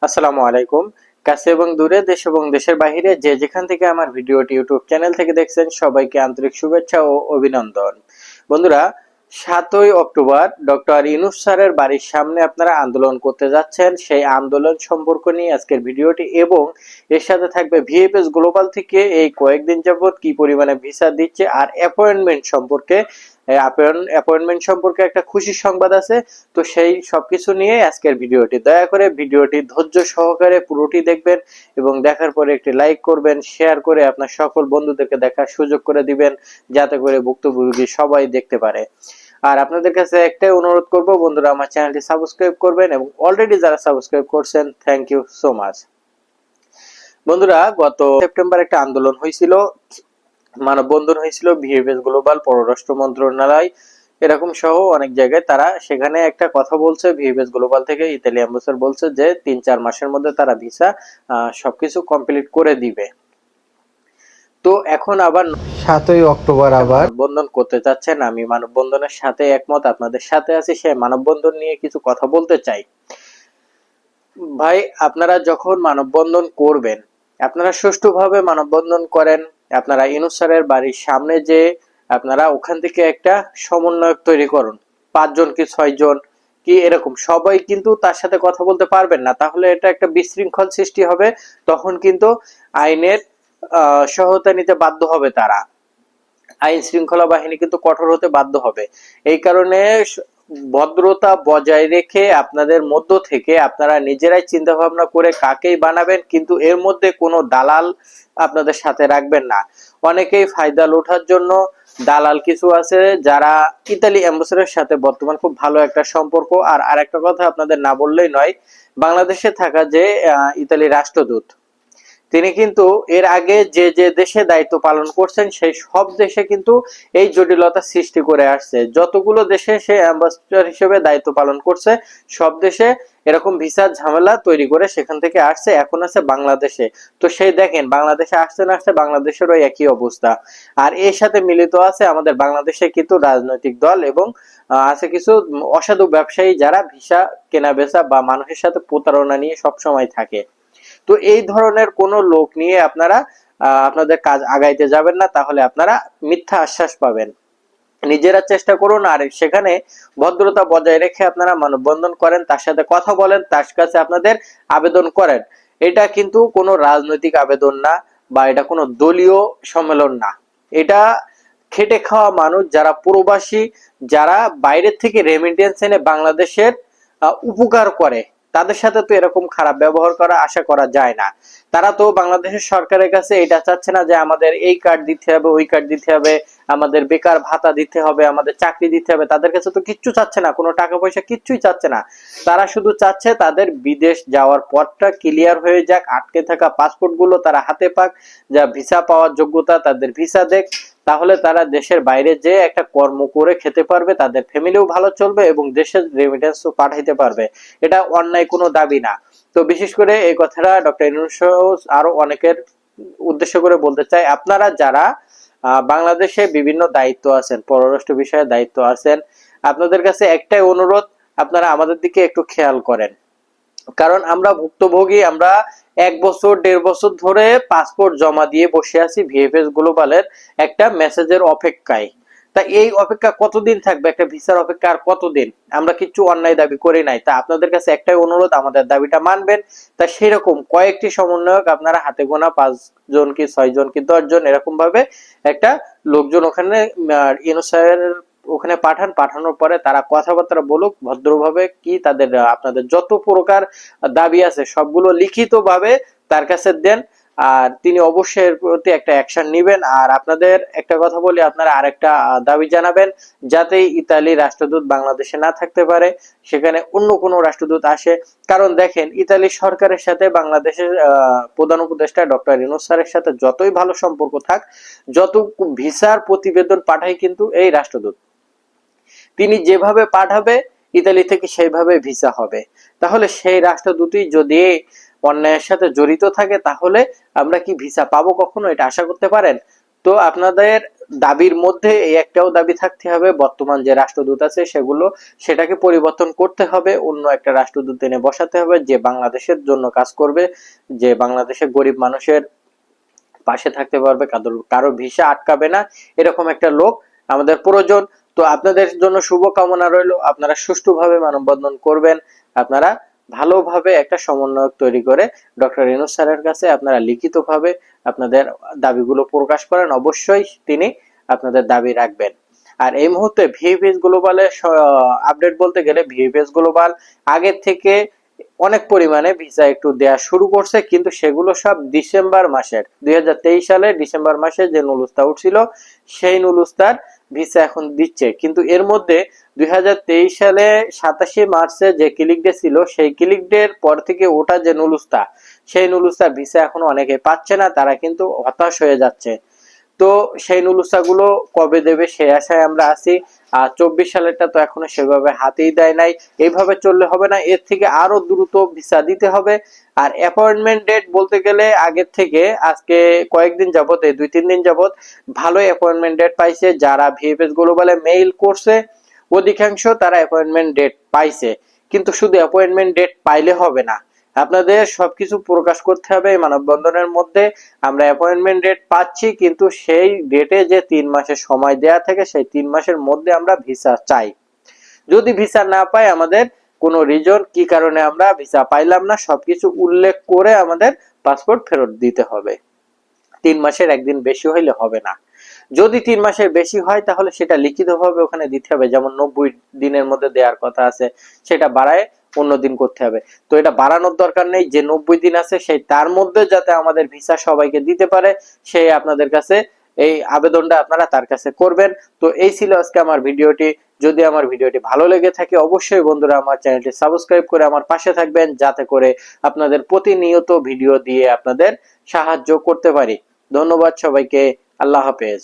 আসসালামু আলাইকুম। কাছে এবং দূরে, দেশ এবং দেশের বাইরে যে যেখান থেকে আমার ভিডিওটি ইউটিউব চ্যানেল থেকে দেখছেন সবাইকে আন্তরিক শুভেচ্ছা ও অভিনন্দন। বন্ধুরা, ৭ই অক্টোবর ডক্টর ইউনূস স্যারের বাড়ির সামনে আপনারা আন্দোলন করতে যাচ্ছেন। সেই আন্দোলন সম্পর্ক নিয়ে আজকের ভিডিওটি এবং এর সাথে থাকবে ভিএফএস গ্লোবাল থেকে এই কয়েকদিন যাবত কি পরিমাণে ভিসা দিচ্ছে আর অ্যাপয়েন্টমেন্ট সম্পর্কে একটা খুশির সংবাদ আছে। তো সেই সবকিছু নিয়ে আজকের ভিডিওটি, দয়া করে ভিডিওটি ধৈর্য সহকারে পুরোটি দেখবেন এবং দেখার পরে একটি লাইক করবেন, শেয়ার করে আপনার সকল বন্ধুদেরকে দেখার সুযোগ করে দিবেন, যাতে করে ভুক্তভোগী সবাই দেখতে পারে। আর আপনাদের কাছে একটাই অনুরোধ করব, বন্ধুরা আমার চ্যানেলটি সাবস্ক্রাইব করবেন এবং অলরেডি যারা সাবস্ক্রাইব করছেন থ্যাংক ইউ সো মাচ। বন্ধুরা, গত সেপ্টেম্বর একটা আন্দোলন হয়েছিল, মানববন্ধন হয়েছিল ভিএফএস গ্লোবাল, পররাষ্ট্র মন্ত্রণালয় এরকম সহ অনেক জায়গায়। তারা সেখানে একটা কথা বলছে, ভিএফএস গ্লোবাল থেকে ইতালি অ্যাম্বাসেডর বলছে যে ৩-৪ মাসের মধ্যে তারা ভিসা সবকিছু কমপ্লিট করে দিবে। তো এখন আবার ৭ই অক্টোবর আবার মানববন্ধন করতে চাচ্ছেন। আমি মানববন্ধনের সাথে একমত, আপনাদের সাথে আছি। সেই মানববন্ধন নিয়ে কিছু কথা বলতে চাই। ভাই, আপনারা যখন মানববন্ধন করবেন, আপনারা সুষ্ঠুভাবে মানববন্ধন করেন। আপনারা ইউনূস স্যারের বাড়ির সামনে যে আপনারা ওখান থেকে একটা সমন্বয়ক তৈরি করুন, ৫ জন কি ৬ জন কি এরকম। সবাই কিন্তু তার সাথে কথা বলতে পারবেন না, তাহলে এটা একটা বিশৃঙ্খল সৃষ্টি হবে। তখন কিন্তু আইনের সহায়তা নিতে বাধ্য হবে তারা। আইন শৃঙ্খলা বাহিনী কিন্তু কঠোর হতে বাধ্য হবে। এই কারণে ভদ্রতা বজায় রেখে আপনাদের মধ্য থেকে আপনারা নিজেরাই চিন্তা ভাবনা করে কাকেই বানাবেন, কিন্তু এর মধ্যে কোনো দালাল আপনাদের সাথে রাখবেন না। অনেকেই ফায়দা লোটার জন্য দালাল কিছু আছে, যারা ইতালি অ্যাম্বাসেডরের সাথে বর্তমান খুব ভালো একটা সম্পর্ক। আর আরেকটা কথা আপনাদের না বললেই নয়, বাংলাদেশে থাকা যে ইতালি রাষ্ট্রদূত, তিনি কিন্তু এর আগে যে যে দেশে দায়িত্ব পালন করছেন সেই সব দেশে কিন্তু এই জটিলতা সৃষ্টি করে আসছে। যতগুলো দেশে সে অ্যাম্বাসেডর হিসেবে দায়িত্ব পালন করছে, সব দেশে এরকম ভিসার ঝামেলা তৈরি করে সেখান থেকে আসছে, এখন আছে বাংলাদেশে। তো সেই দেখেন, বাংলাদেশে আসতে না আসতে বাংলাদেশেরও একই অবস্থা। আর এর সাথে মিলিত আছে আমাদের বাংলাদেশে কিন্তু রাজনৈতিক দল এবং আছে কিছু অসাধু ব্যবসায়ী, যারা ভিসা কেনা বেচা বা মানুষের সাথে প্রতারণা নিয়ে সবসময় থাকে। তো এই ধরনের কোন লোক নিয়ে আপনারা আপনাদের কাজ আগাইতে যাবেন না, তাহলে আপনারা মিথ্যা আশ্বাস পাবেন। নিজেরা চেষ্টা করুন, আর সেখানে ভদ্রতা বজায় রেখে আপনারা মানববন্ধন করেন, তার সাথে কথা বলেন, তার কাছে আপনাদের আবেদন করেন। এটা কিন্তু কোনো রাজনৈতিক আবেদন না, বা এটা কোনো দলীয় সম্মেলন না। এটা খেটে খাওয়া মানুষ, যারা প্রবাসী, যারা বাইরের থেকে রেমিটেন্স এনে বাংলাদেশের উপকার করে, তাদের সাথে তো এরকম খারাপ ব্যবহার করা আশা করা যায় না। তারা তো বাংলাদেশের সরকারের কাছে এটা চাচ্ছে না যে আমাদের এই কার্ড দিতে হবে, ওই কার্ড দিতে হবে, আমাদের বেকার ভাতা দিতে হবে, আমাদের চাকরি দিতে হবে। তাদের কাছে তো কিচ্ছু চাচ্ছে না, কোনো টাকা পয়সা কিচ্ছুই চাচ্ছে না। তারা শুধু চাচ্ছে তাদের বিদেশ যাওয়ার পথটা ক্লিয়ার হয়ে যাক, আটকে থাকা পাসপোর্ট গুলো তারা হাতে পাক, যা ভিসা পাওয়ার যোগ্যতা তাদের ভিসা দেখ, তাহলে তারা দেশের বাইরে যে একটা কর্ম করে খেতে পারবে, তাদের ফ্যামিলিও ভালো চলবে এবং দেশের রেমিটেন্সও পাঠাইতে পারবে। এটা অন্যায় কোনো দাবি না। তো বিশেষ করে এই কথাটা ডক্টর ইউনূস আরো অনেকের উদ্দেশ্য করে বলতে চাই, আপনারা যারা বাংলাদেশে বিভিন্ন দায়িত্ব আছেন, পররাষ্ট্র বিষয়ে দায়িত্ব আছেন, আপনাদের কাছে একটাই অনুরোধ, আপনারা আমাদের দিকে একটু খেয়াল করেন। কারণ আমরা ভুক্তভোগী, আমরা ১ বছর ১.৫ বছর ধরে পাসপোর্ট জমা দিয়ে বসে আছি ভিএফএস গ্লোবালের একটা মেসেজের অপেক্ষায়। তা এই অপেক্ষা কতদিন থাকবে? একটা ভিসার অপেক্ষা আর কতদিন? আমরা কিছু অন্যায় দাবি করি নাই। তা আপনাদের কাছে একটাই অনুরোধ, আমাদের দাবিটা মানবেন। তা সেরকম কয়েকটি সমন্বয়ক আপনারা হাতে গোনা ৫ জন কি ৬ জন কি ১০ জন এরকম ভাবে একটা লোকজন ওখানে ইউনূস স্যারের ওখানে পাঠান। পাঠানোর পরে তারা কথাবার্তা বলুক ভদ্রভাবে, কি তাদের আপনাদের যত প্রকার দাবি আছে সবগুলো লিখিত ভাবে তার কাছে দেন, আর তিনি অবশ্যই এর প্রতি একটা অ্যাকশন নেবেন। আর আপনাদের একটা কথা বলি, আপনারা আরেকটা দাবি জানাবেন, যাতে ইতালি রাষ্ট্রদূত বাংলাদেশে না থাকতে পারে, সেখানে অন্য কোনো রাষ্ট্রদূত আসে। কারণ দেখেন, ইতালি সরকারের সাথে বাংলাদেশের প্রধান উপদেষ্টা ডক্টর ইউনূস স্যারের সাথে যতই ভালো সম্পর্ক থাক, যত ভিসার প্রতিবেদন পাঠায় কিন্তু এই রাষ্ট্রদূত, তিনি যেভাবে পাঠাবে ইতালি থেকে সেইভাবে ভিসা হবে। তাহলে সেই রাষ্ট্রদূতই যদি অন্যায়ের সাথে জড়িত থাকে, তাহলে আমরা কি ভিসা পাবো কখনো? এটা আশা করতে পারেন? তো আপনাদের দাবির মধ্যে এই একটাও দাবি থাকতে হবে, বর্তমান যে রাষ্ট্রদূত আছে সেটাকে পরিবর্তন করতে হবে, অন্য একটা রাষ্ট্রদূত এনে বসাতে হবে যে বাংলাদেশের জন্য কাজ করবে, যে বাংলাদেশের গরিব মানুষের পাশে থাকতে পারবে, কারো ভিসা আটকাবে না, এরকম একটা লোক আমাদের প্রয়োজন। তো আপনাদের জন্য শুভকামনা রইল, আপনারা সুষ্ঠুভাবে মানববন্ধন করবেন, আপনারা ভালোভাবে একটা সমন্বয়ক তৈরি করে ডক্টর ইউনূস স্যারের কাছে আপনারা লিখিতভাবে আপনাদের দাবিগুলো প্রকাশ করেন, অবশ্যই তিনি আপনাদের দাবি রাখবেন। আর এই মুহূর্তে ভিএফএস গ্লোবালের আপডেট বলতে গেলে ভিএফএস গ্লোবাল আগের থেকে অনেক পরিমাণে ভিসা একটু দেয়া শুরু করছে, কিন্তু সেগুলো সব ডিসেম্বর মাসের 2023 সালে ডিসেম্বর মাসে যে নুলুস্তা উঠছিল সেই নুলুস্তার ভিসা এখন দিচ্ছে। কিন্তু এর মধ্যে 2023 সালে 27 মার্চে যে ক্লিক ডে ছিল সেই ক্লিক ডের পর থেকে ওটা যে নুলুস্তা, সেই নুলুস্তার ভিসা এখন অনেকে পাচ্ছে না, তারা কিন্তু হতাশ হয়ে যাচ্ছে। তো সেই নুলুস্তা গুলো কবে দেবে সেই আশায় আমরা আছি। আর 24 সালেরটা তো এখনো সেভাবে হাতেই দেয় নাই, এইভাবে চললে হবে না, এর থেকে আরো দ্রুত ভিসা দিতে হবে। আর অ্যাপয়েন্টমেন্ট ডেট বলতে গেলে আগের থেকে আজকে কয়েকদিন যাবত, এই 2-3 দিন যাবত ভালো অ্যাপয়েন্টমেন্ট ডেট পাইছে, যারা ভিএফএস গ্লোবালে মেইল করছে অধিকাংশ তারা অ্যাপয়েন্টমেন্ট ডেট পাইছে। কিন্তু শুধু অ্যাপয়েন্টমেন্ট ডেট পাইলে হবে না, আপনাদের সবকিছু প্রকাশ করতে হবে এই মানববন্ধনের মধ্যে। আমরা অ্যাপয়েন্টমেন্ট ডেট পাচ্ছি, কিন্তু সেই ডেটে যে 3 মাসের সময় দেয়া থাকে সেই 3 মাসের মধ্যে আমরা ভিসা চাই। যদি ভিসা না পাই, আমাদের কোনো রিজন কি কারণে আমরা ভিসা পাইলাম না সবকিছু উল্লেখ করে আমাদের পাসপোর্ট ফেরত দিতে হবে। 3 মাসের একদিন বেশি হইলে হবে না। যদি 3 মাসের বেশি হয় তাহলে সেটা লিখিতভাবে ওখানে দিতে হবে, যেমন 90 দিনের মধ্যে দেওয়ার কথা আছে সেটা বাড়ায় অন্য দিন করতে হবে। তো এটা বাড়ানোর দরকার নেই, যে 90 দিন আছে সেই তার মধ্যে যাতে আমাদের ভিসা সবাইকে দিতে পারে সেই আপনাদের কাছে এই আবেদনটা আপনারা তার কাছে করবেন। তো এই ছিল আজকে আমার ভিডিওটি। যদি আমার ভিডিওটি ভালো লেগে থাকে অবশ্যই বন্ধুরা আমার চ্যানেলটি সাবস্ক্রাইব করে আমার পাশে থাকবেন, যাতে করে আপনাদের প্রতিনিয়ত ভিডিও দিয়ে আপনাদের সাহায্য করতে পারি। ধন্যবাদ সবাইকে, আল্লাহ হাফেজ।